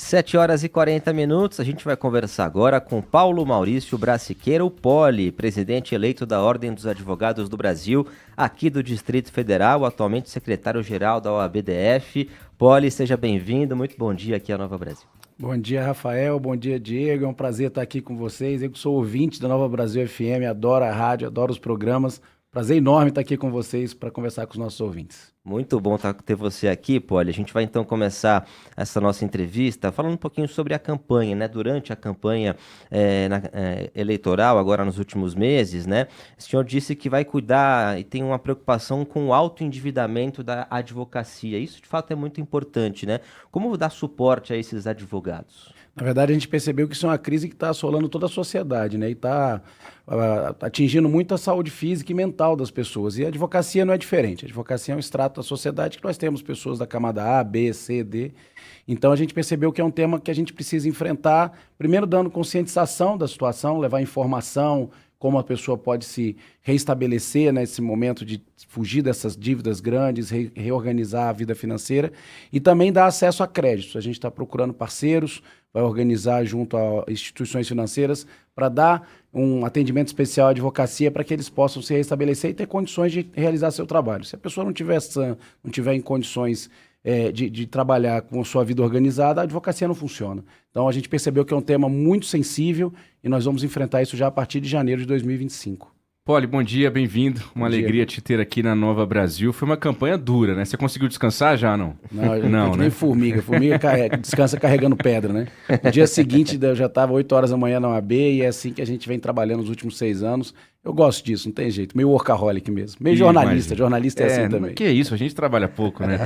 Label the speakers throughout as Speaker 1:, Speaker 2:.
Speaker 1: 7h40, a gente vai conversar agora com Paulo Maurício Brassiqueira, o Poli, presidente eleito da Ordem dos Advogados do Brasil, aqui do Distrito Federal, atualmente secretário-geral da OABDF. Poli, seja bem-vindo, muito bom dia aqui à Nova Brasil.
Speaker 2: Bom dia, Rafael, bom dia, Diego, é um prazer estar aqui com vocês. Eu que sou ouvinte da Nova Brasil FM, adoro a rádio, adoro os programas. Prazer enorme estar aqui com vocês para conversar com os nossos ouvintes.
Speaker 1: Muito bom ter você aqui, Poli. A gente vai então começar essa nossa entrevista falando um pouquinho sobre a campanha, né? Durante a campanha eleitoral, agora nos últimos meses, né? O senhor disse que vai cuidar e tem uma preocupação com o autoendividamento da advocacia. Isso, de fato, é muito importante, né? Como dar suporte a esses advogados?
Speaker 2: Na verdade, a gente percebeu que isso é uma crise que está assolando toda a sociedade, né? E está atingindo muito a saúde física e mental das pessoas. E a advocacia não é diferente. A advocacia é um extrato da sociedade que nós temos pessoas da camada A, B, C, D. Então, a gente percebeu que é um tema que a gente precisa enfrentar, primeiro dando conscientização da situação, levar informação, como a pessoa pode se reestabelecer nesse momento de fugir dessas dívidas grandes, reorganizar a vida financeira e também dar acesso a créditos. A gente está procurando parceiros, vai organizar junto a instituições financeiras para dar um atendimento especial à advocacia para que eles possam se reestabelecer e ter condições de realizar seu trabalho. Se a pessoa não tiver em condições de trabalhar com a sua vida organizada, a advocacia não funciona. Então a gente percebeu que é um tema muito sensível e nós vamos enfrentar isso já a partir de janeiro de 2025.
Speaker 3: Poli, bom dia, bem-vindo. Uma alegria te ter aqui na Nova Brasil. Foi uma campanha dura, né? Você conseguiu descansar já, não?
Speaker 2: Não, nem formiga. Formiga descansa carregando pedra, né? No dia seguinte, eu já estava 8 horas da manhã na OAB e é assim que a gente vem trabalhando nos últimos 6 anos. Eu gosto disso, não tem jeito. Meio workaholic mesmo. Meio jornalista. Jornalista é assim também.
Speaker 3: Que isso, a gente trabalha pouco, né,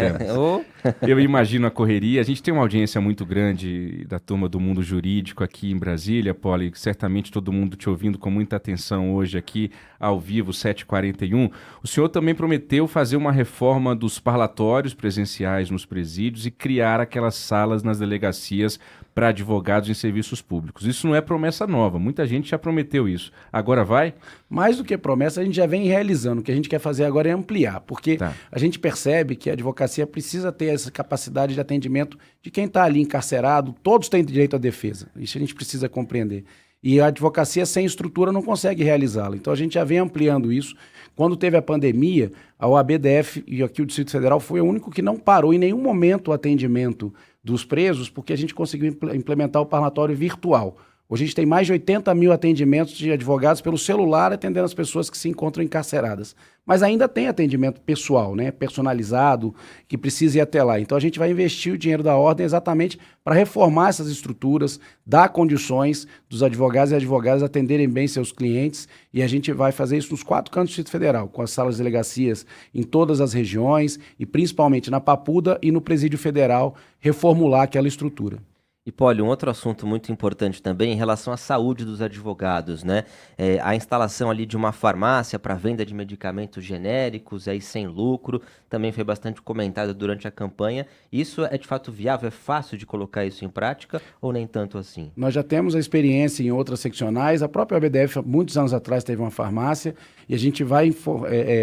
Speaker 3: Eu imagino a correria. A gente tem uma audiência muito grande da turma do mundo jurídico aqui em Brasília, Poli. Certamente todo mundo te ouvindo com muita atenção hoje aqui, ao vivo, 7h41. O senhor também prometeu fazer uma reforma dos parlatórios presenciais nos presídios e criar aquelas salas nas delegacias para advogados em serviços públicos. Isso não é promessa nova, muita gente já prometeu isso. Agora vai?
Speaker 2: Mais do que promessa, a gente já vem realizando. O que a gente quer fazer agora é ampliar, porque a gente percebe que a advocacia precisa ter essa capacidade de atendimento de quem está ali encarcerado, todos têm direito à defesa. Isso a gente precisa compreender. E a advocacia sem estrutura não consegue realizá-la. Então a gente já vem ampliando isso. Quando teve a pandemia, a OABDF e aqui o Distrito Federal foi o único que não parou em nenhum momento o atendimento dos presos, porque a gente conseguiu implementar o parlatório virtual. Hoje a gente tem mais de 80 mil atendimentos de advogados pelo celular atendendo as pessoas que se encontram encarceradas. Mas ainda tem atendimento pessoal, né, personalizado, que precisa ir até lá. Então a gente vai investir o dinheiro da ordem exatamente para reformar essas estruturas, dar condições dos advogados e advogadas atenderem bem seus clientes, e a gente vai fazer isso nos 4 cantos do Distrito Federal, com as salas de delegacias em todas as regiões e principalmente na Papuda e no Presídio Federal, reformular aquela estrutura.
Speaker 1: E, Poli, um outro assunto muito importante também em relação à saúde dos advogados, né? A instalação ali de uma farmácia para venda de medicamentos genéricos, aí sem lucro, também foi bastante comentado durante a campanha. Isso é de fato viável? É fácil de colocar isso em prática ou nem tanto assim?
Speaker 2: Nós já temos a experiência em outras seccionais. A própria OABDF, muitos anos atrás, teve uma farmácia e a gente vai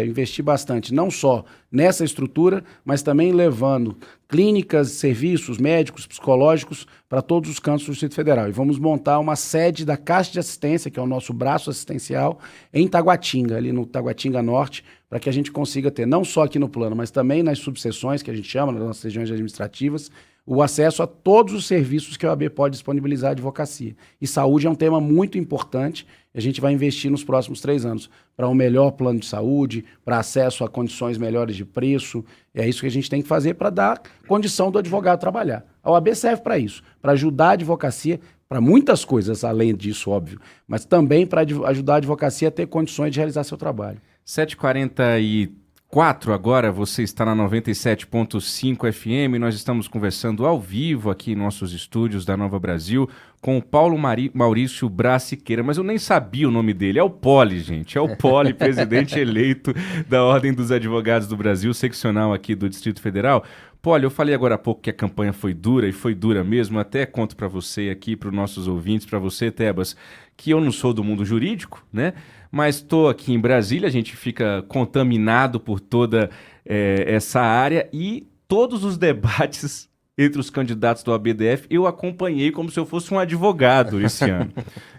Speaker 2: investir bastante, não só nessa estrutura, mas também levando clínicas, serviços médicos, psicológicos para todos os cantos do Distrito Federal. E vamos montar uma sede da Caixa de Assistência, que é o nosso braço assistencial, em Taguatinga, ali no Taguatinga Norte, para que a gente consiga ter, não só aqui no plano, mas também nas subseções, que a gente chama, nas nossas regiões administrativas, o acesso a todos os serviços que a OAB pode disponibilizar à advocacia. E saúde é um tema muito importante, e a gente vai investir nos próximos 3 anos para um melhor plano de saúde, para acesso a condições melhores de preço. É isso que a gente tem que fazer para dar condição do advogado trabalhar. A OAB serve para isso, para ajudar a advocacia, para muitas coisas, além disso, óbvio, mas também para ajudar a advocacia a ter condições de realizar seu trabalho.
Speaker 3: 7h44 agora, você está na 97.5 FM, nós estamos conversando ao vivo aqui em nossos estúdios da Nova Brasil com o Paulo Maurício Brassiqueira, mas eu nem sabia o nome dele, é o Poli, gente, é o Poli, presidente eleito da Ordem dos Advogados do Brasil, seccional aqui do Distrito Federal. Poli, eu falei agora há pouco que a campanha foi dura, e foi dura mesmo, até conto para você aqui, para os nossos ouvintes, para você, Tebas, que eu não sou do mundo jurídico, né? Mas estou aqui em Brasília, a gente fica contaminado por toda essa área e todos os debates entre os candidatos do ABDF, eu acompanhei como se eu fosse um advogado esse ano.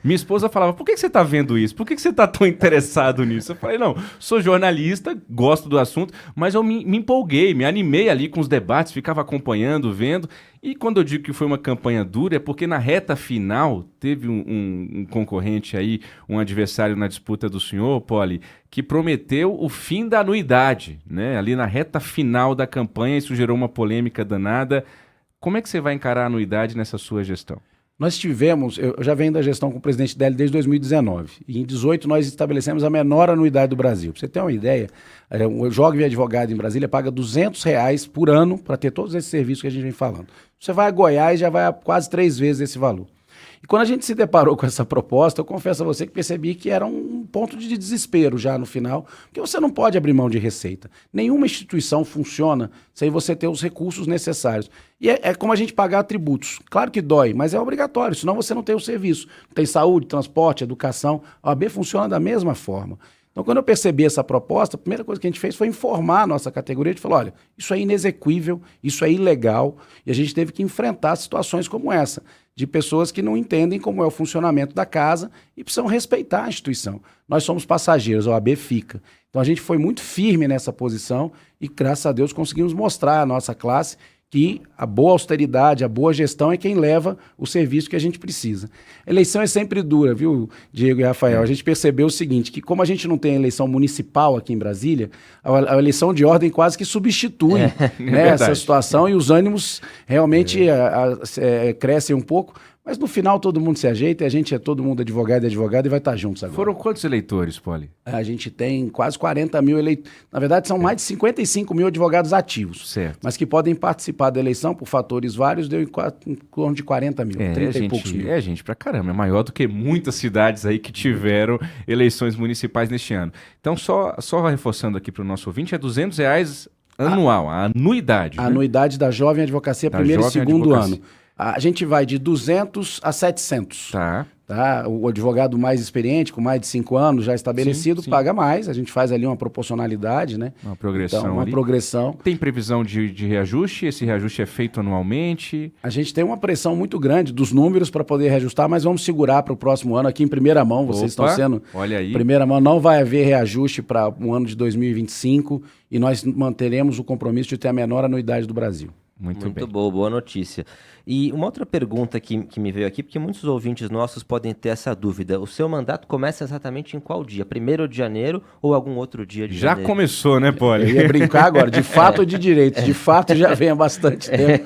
Speaker 3: Minha esposa falava, por que você está vendo isso? Por que você está tão interessado nisso? Eu falei, não, sou jornalista, gosto do assunto, mas eu me empolguei, me animei ali com os debates, ficava acompanhando, vendo. E quando eu digo que foi uma campanha dura, é porque na reta final teve um concorrente aí, um adversário na disputa do senhor, Poli, que prometeu o fim da anuidade, né? Ali na reta final da campanha, isso gerou uma polêmica danada. Como é que você vai encarar a anuidade nessa sua gestão?
Speaker 2: Nós tivemos, eu já venho da gestão com o presidente Délio desde 2019, e em 2018 nós estabelecemos a menor anuidade do Brasil. Para você ter uma ideia, o Jovem Advogado em Brasília paga R$200 por ano para ter todos esses serviços que a gente vem falando. Você vai a Goiás, já vai a quase 3 vezes esse valor. E quando a gente se deparou com essa proposta, eu confesso a você que percebi que era um ponto de desespero já no final, porque você não pode abrir mão de receita. Nenhuma instituição funciona sem você ter os recursos necessários. E é como a gente pagar tributos. Claro que dói, mas é obrigatório, senão você não tem o serviço. Não tem saúde, transporte, educação. A OAB funciona da mesma forma. Então, quando eu percebi essa proposta, a primeira coisa que a gente fez foi informar a nossa categoria. A gente falou, olha, isso é inexequível, isso é ilegal, e a gente teve que enfrentar situações como essa, de pessoas que não entendem como é o funcionamento da casa e precisam respeitar a instituição. Nós somos passageiros, a OAB fica. Então, a gente foi muito firme nessa posição e, graças a Deus, conseguimos mostrar à nossa classe que a boa austeridade, a boa gestão é quem leva o serviço que a gente precisa. A eleição é sempre dura, viu, Diego e Rafael? A gente percebeu o seguinte, que como a gente não tem eleição municipal aqui em Brasília, a eleição de ordem quase que substitui essa situação e os ânimos realmente crescem um pouco. Mas no final todo mundo se ajeita e a gente é todo mundo advogado e vai estar juntos agora.
Speaker 3: Foram quantos eleitores, Poli?
Speaker 2: A gente tem quase 40 mil eleitores. Na verdade, são mais de 55 mil advogados ativos.
Speaker 3: Certo.
Speaker 2: Mas que podem participar da eleição por fatores vários, deu em torno de 40 mil, 30 e poucos mil.
Speaker 3: É gente pra caramba, é maior do que muitas cidades aí que tiveram eleições municipais neste ano. Então, só reforçando aqui para o nosso ouvinte, é R$200 anual, a anuidade.
Speaker 2: A anuidade da Jovem Advocacia, primeiro e segundo ano. A gente vai de 200 a 700.
Speaker 3: Tá.
Speaker 2: O advogado mais experiente, com mais de 5 anos já estabelecido,
Speaker 3: sim.
Speaker 2: paga mais. A gente faz ali uma proporcionalidade, né?
Speaker 3: Uma progressão.
Speaker 2: Então, uma
Speaker 3: ali.
Speaker 2: progressão.
Speaker 3: Tem previsão de reajuste? Esse reajuste é feito anualmente?
Speaker 2: A gente tem uma pressão muito grande dos números para poder reajustar, mas vamos segurar para o próximo ano aqui em primeira mão. Vocês estão sendo...
Speaker 3: Olha aí.
Speaker 2: Primeira mão, não vai haver reajuste para o ano de 2025 e nós manteremos o compromisso de ter a menor anuidade do Brasil.
Speaker 3: Muito bem.
Speaker 1: Boa notícia. E uma outra pergunta que me veio aqui, porque muitos ouvintes nossos podem ter essa dúvida. O seu mandato começa exatamente em qual dia? 1º de janeiro ou algum outro dia de janeiro?
Speaker 3: Já começou, né, Poli?
Speaker 2: Eu ia brincar agora, de fato ou de direito. De fato já vem há bastante tempo,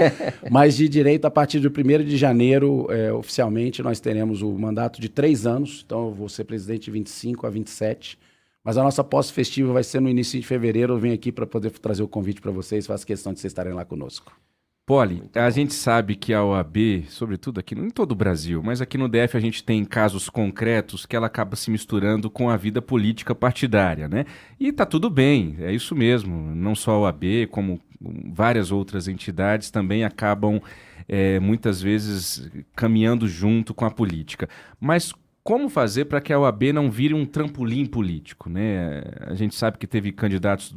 Speaker 2: mas de direito a partir do 1º de janeiro, oficialmente, nós teremos o mandato de 3 anos. Então eu vou ser presidente de 25 a 27. Mas a nossa posse festiva vai ser no início de fevereiro. Eu venho aqui para poder trazer o convite para vocês. Faço questão de vocês estarem lá conosco.
Speaker 3: Poli, a gente sabe que a OAB, sobretudo aqui, não em todo o Brasil, mas aqui no DF a gente tem casos concretos que ela acaba se misturando com a vida política partidária, né? E tá tudo bem, é isso mesmo. Não só a OAB, como várias outras entidades também acabam, muitas vezes, caminhando junto com a política. Mas como fazer para que a OAB não vire um trampolim político, né? A gente sabe que teve candidatos,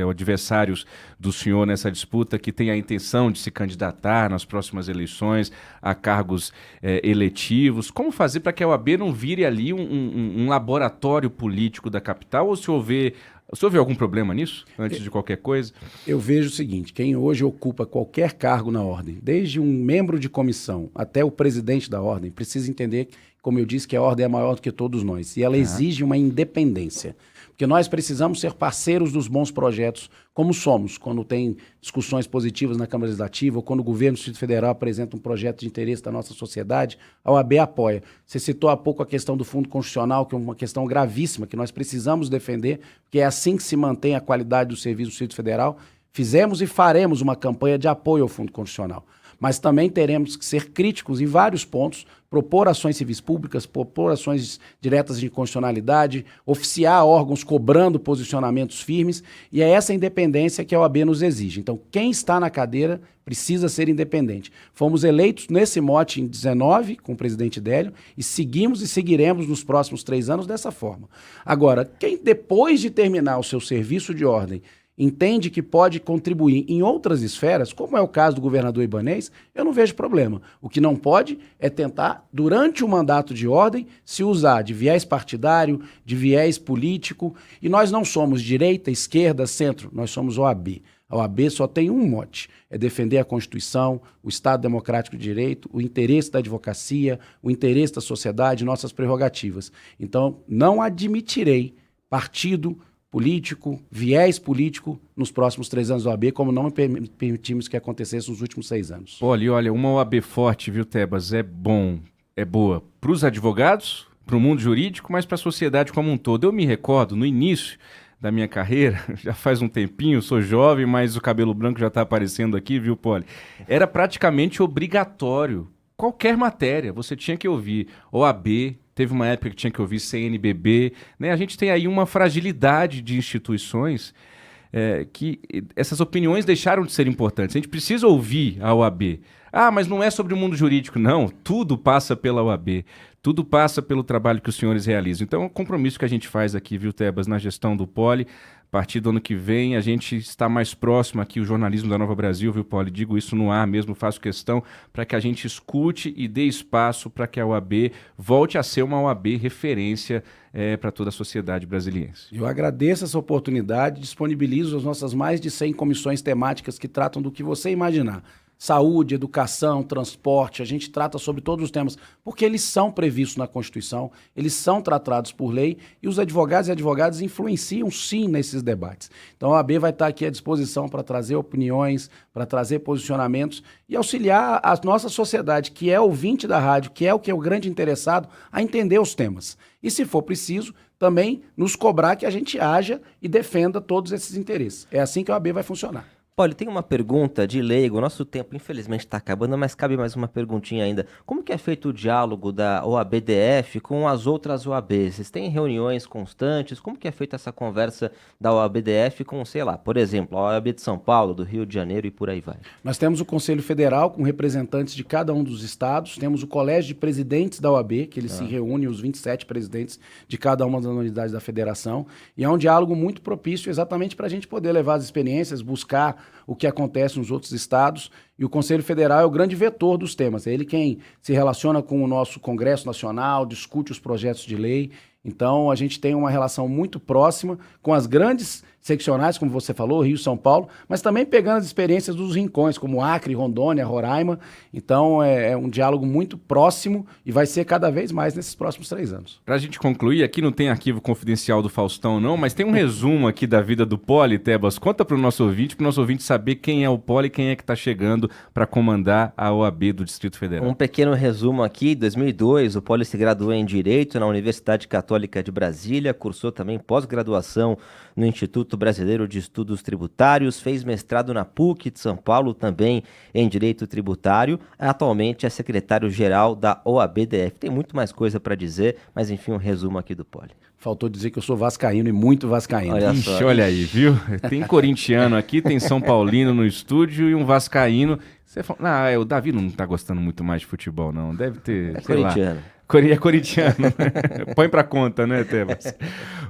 Speaker 3: adversários do senhor nessa disputa que têm a intenção de se candidatar nas próximas eleições a cargos eletivos. Como fazer para que a OAB não vire ali um laboratório político da capital? Ou se houver... O senhor vê algum problema nisso, antes de qualquer coisa? Eu
Speaker 2: vejo o seguinte, quem hoje ocupa qualquer cargo na ordem, desde um membro de comissão até o presidente da ordem, precisa entender, como eu disse, que a ordem é maior do que todos nós. E ela exige uma independência. Porque nós precisamos ser parceiros dos bons projetos, como somos, quando tem discussões positivas na Câmara Legislativa, ou quando o governo do Distrito Federal apresenta um projeto de interesse da nossa sociedade, a OAB apoia. Você citou há pouco a questão do Fundo Constitucional, que é uma questão gravíssima, que nós precisamos defender, porque é assim que se mantém a qualidade do serviço do Distrito Federal. Fizemos e faremos uma campanha de apoio ao Fundo Constitucional. Mas também teremos que ser críticos em vários pontos, propor ações civis públicas, propor ações diretas de inconstitucionalidade, oficiar órgãos cobrando posicionamentos firmes, e é essa independência que a OAB nos exige. Então, quem está na cadeira precisa ser independente. Fomos eleitos nesse mote em 19, com o presidente Délio, e seguimos e seguiremos nos próximos 3 anos dessa forma. Agora, quem depois de terminar o seu serviço de ordem entende que pode contribuir em outras esferas, como é o caso do governador Ibanez, eu não vejo problema. O que não pode é tentar, durante o mandato de ordem, se usar de viés partidário, de viés político, e nós não somos direita, esquerda, centro, nós somos OAB. A OAB só tem um mote, é defender a Constituição, o Estado Democrático de Direito, o interesse da advocacia, o interesse da sociedade, nossas prerrogativas. Então, não admitirei partido político, viés político nos próximos 3 anos da OAB, como não permitimos que acontecesse nos últimos 6 anos.
Speaker 3: Olha, uma OAB forte, viu, Tebas, é boa para os advogados, para o mundo jurídico, mas para a sociedade como um todo. Eu me recordo, no início da minha carreira, já faz um tempinho, sou jovem, mas o cabelo branco já está aparecendo aqui, viu, Poli? Era praticamente obrigatório. Qualquer matéria, você tinha que ouvir OAB, teve uma época que tinha que ouvir CNBB, né? A gente tem aí uma fragilidade de instituições que essas opiniões deixaram de ser importantes. A gente precisa ouvir a OAB. Ah, mas não é sobre o mundo jurídico. Não, tudo passa pela OAB. Tudo passa pelo trabalho que os senhores realizam. Então é um compromisso que a gente faz aqui, viu, Tebas, na gestão do Poli. A partir do ano que vem, a gente está mais próximo aqui, o jornalismo da Nova Brasil, viu, Poli? Digo isso no ar mesmo, faço questão para que a gente escute e dê espaço para que a OAB volte a ser uma OAB referência para toda a sociedade brasileira.
Speaker 2: Eu agradeço essa oportunidade, disponibilizo as nossas mais de 100 comissões temáticas que tratam do que você imaginar. Saúde, educação, transporte, a gente trata sobre todos os temas, porque eles são previstos na Constituição, eles são tratados por lei e os advogados e advogadas influenciam sim nesses debates. Então a OAB vai estar aqui à disposição para trazer opiniões, para trazer posicionamentos e auxiliar a nossa sociedade, que é ouvinte da rádio, que é o grande interessado, a entender os temas. E se for preciso, também nos cobrar que a gente haja e defenda todos esses interesses. É assim que a OAB vai funcionar.
Speaker 1: Olha, tem uma pergunta de leigo, o nosso tempo infelizmente está acabando, mas cabe mais uma perguntinha ainda. Como que é feito o diálogo da OAB-DF com as outras OABs? Vocês têm reuniões constantes? Como que é feita essa conversa da OAB-DF com, sei lá, por exemplo, a OAB de São Paulo, do Rio de Janeiro e por aí vai?
Speaker 2: Nós temos o Conselho Federal com representantes de cada um dos estados, temos o Colégio de Presidentes da OAB, que eles se reúnem, os 27 presidentes de cada uma das unidades da federação, e é um diálogo muito propício exatamente para a gente poder levar as experiências, buscar o que acontece nos outros estados, e o Conselho Federal é o grande vetor dos temas, é ele quem se relaciona com o nosso Congresso Nacional, discute os projetos de lei, então a gente tem uma relação muito próxima com as grandes seccionais, como você falou, Rio e São Paulo, mas também pegando as experiências dos rincões, como Acre, Rondônia, Roraima, então é um diálogo muito próximo e vai ser cada vez mais nesses próximos 3 anos.
Speaker 3: Para a gente concluir, aqui não tem arquivo confidencial do Faustão não, mas tem um resumo aqui da vida do Poli, Tebas, conta para o nosso ouvinte saber quem é o Poli, quem é que está chegando para comandar a OAB do Distrito Federal.
Speaker 1: Um pequeno resumo aqui, em 2002 o Poli se graduou em Direito na Universidade Católica de Brasília, cursou também pós-graduação no Instituto Brasileiro de Estudos Tributários, fez mestrado na PUC de São Paulo, também em Direito Tributário, atualmente é secretário-geral da OAB-DF. Tem muito mais coisa para dizer, mas enfim, um resumo aqui do Poli.
Speaker 2: Faltou dizer que eu sou vascaíno e muito vascaíno.
Speaker 3: Olha aí, viu? Tem corintiano aqui, tem São Paulino no estúdio e um vascaíno. Você fala, o Davi não tá gostando muito mais de futebol, não. Deve ter, sei
Speaker 1: corintiano.
Speaker 3: Lá. É corintiano. Põe pra conta, né, Tebas?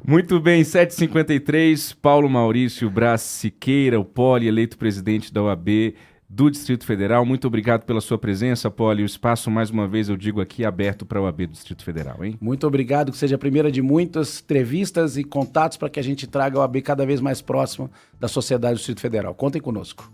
Speaker 3: Muito bem, 7h53, Paulo Maurício Braz Siqueira, o Poli, eleito presidente da OAB do Distrito Federal. Muito obrigado pela sua presença, Poli. O espaço, mais uma vez, eu digo aqui, aberto para a OAB do Distrito Federal, hein?
Speaker 2: Muito obrigado, que seja a primeira de muitas entrevistas e contatos para que a gente traga a OAB cada vez mais próxima da sociedade do Distrito Federal. Contem conosco.